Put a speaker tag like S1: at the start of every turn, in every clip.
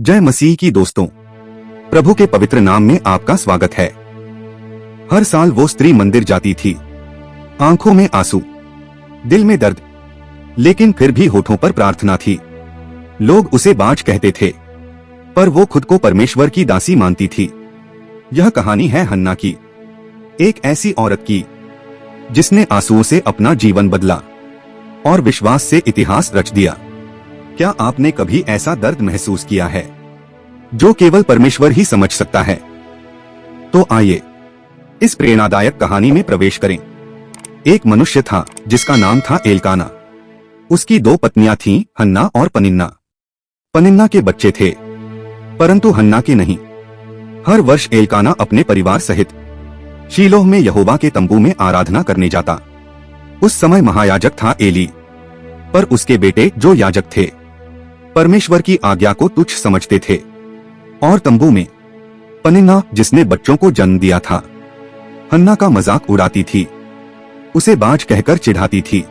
S1: जय मसीह की दोस्तों, प्रभु के पवित्र नाम में आपका स्वागत है। हर साल वो स्त्री मंदिर जाती थी, आंखों में आंसू, दिल में दर्द, लेकिन फिर भी होठों पर प्रार्थना थी। लोग उसे बाज कहते थे, पर वो खुद को परमेश्वर की दासी मानती थी। यह कहानी है हन्ना की, एक ऐसी औरत की जिसने आंसुओं से अपना जीवन बदला और विश्वास से इतिहास रच दिया। क्या आपने कभी ऐसा दर्द महसूस किया है जो केवल परमेश्वर ही समझ सकता है? तो आइए इस प्रेरणादायक कहानी में प्रवेश करें। एक मनुष्य था जिसका नाम था एलकाना। उसकी दो पत्नियां थीं, हन्ना और पनिन्ना। पनिन्ना के बच्चे थे, परंतु हन्ना के नहीं। हर वर्ष एलकाना अपने परिवार सहित शीलोह में यहोवा के तंबू में आराधना करने जाता। उस समय महायाजक था एली, पर उसके बेटे जो याजक थे परमेश्वर की आज्ञा को तुच्छ समझते थे। और तंबू में पनिन्ना, जिसने बच्चों को जन्म दिया था, हन्ना का मजाक उड़ाती थी, उसे बाज कहकर चिढ़ाती थी।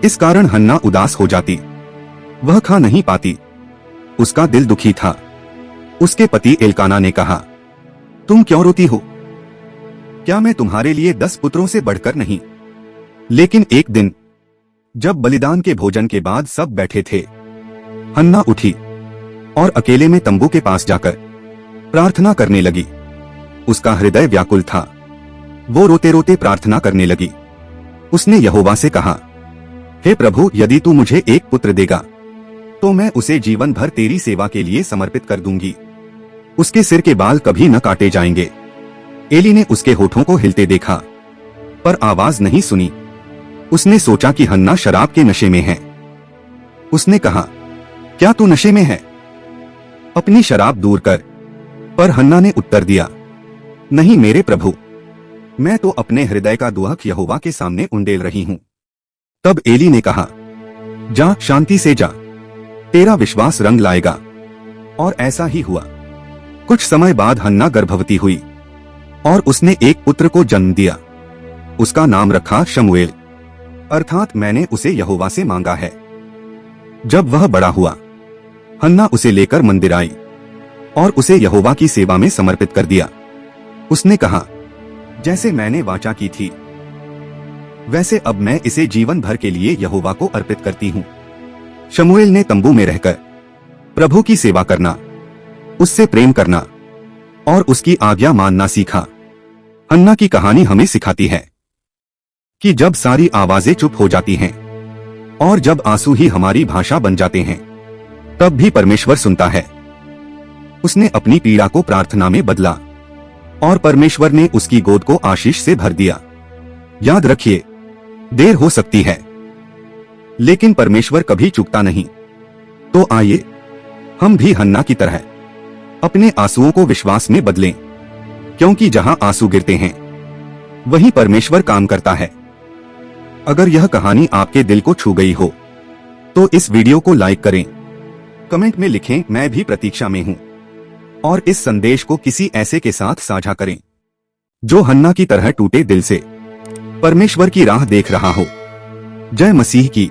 S1: इस कारण हन्ना उदास हो जाती, वह खा नहीं पाती, उसका दिल दुखी था। उसके पति एलकाना ने कहा, तुम क्यों रोती हो? क्या मैं तुम्हारे लिए 10 पुत्रों से बढ़कर नहीं? लेकिन एक दिन जब बलिदान के भोजन के बाद सब बैठे थे, हन्ना उठी और अकेले में तंबू के पास जाकर प्रार्थना करने लगी। उसका हृदय व्याकुल था, वो रोते रोते प्रार्थना करने लगी। उसने यहोवा से कहा, हे प्रभु, यदि तू मुझे एक पुत्र देगा तो मैं उसे जीवन भर तेरी सेवा के लिए समर्पित कर दूंगी। उसके सिर के बाल कभी न काटे जाएंगे। एली ने उसके होठों को हिलते देखा, पर आवाज नहीं सुनी। उसने सोचा कि हन्ना शराब के नशे में है। उसने कहा, क्या तू नशे में है? अपनी शराब दूर कर। पर हन्ना ने उत्तर दिया, नहीं मेरे प्रभु, मैं तो अपने हृदय का दुख यहोवा के सामने उंडेल रही हूं। तब एली ने कहा, जा, शांति से जा, तेरा विश्वास रंग लाएगा। और ऐसा ही हुआ। कुछ समय बाद हन्ना गर्भवती हुई और उसने एक पुत्र को जन्म दिया। उसका नाम रखा शमूएल, अर्थात मैंने उसे यहोवा से मांगा है। जब वह बड़ा हुआ, हन्ना उसे लेकर मंदिर आई और उसे यहोवा की सेवा में समर्पित कर दिया। उसने कहा, जैसे मैंने वाचा की थी वैसे अब मैं इसे जीवन भर के लिए यहोवा को अर्पित करती हूँ। शमूएल ने तंबू में रहकर प्रभु की सेवा करना, उससे प्रेम करना और उसकी आज्ञा मानना सीखा। हन्ना की कहानी हमें सिखाती है कि जब सारी आवाजें चुप हो जाती हैं और जब आंसू ही हमारी भाषा बन जाते हैं, तब भी परमेश्वर सुनता है। उसने अपनी पीड़ा को प्रार्थना में बदला और परमेश्वर ने उसकी गोद को आशीष से भर दिया। याद रखिए, देर हो सकती है, लेकिन परमेश्वर कभी चूकता नहीं। तो आइए हम भी हन्ना की तरह अपने आंसुओं को विश्वास में बदलें, क्योंकि जहां आंसू गिरते हैं वहीं परमेश्वर काम करता है। अगर यह कहानी आपके दिल को छू गई हो तो इस वीडियो को लाइक करें, कमेंट में लिखें, मैं भी प्रतीक्षा में हूं, और इस संदेश को किसी ऐसे के साथ साझा करें जो हन्ना की तरह टूटे दिल से परमेश्वर की राह देख रहा हो। जय मसीह की।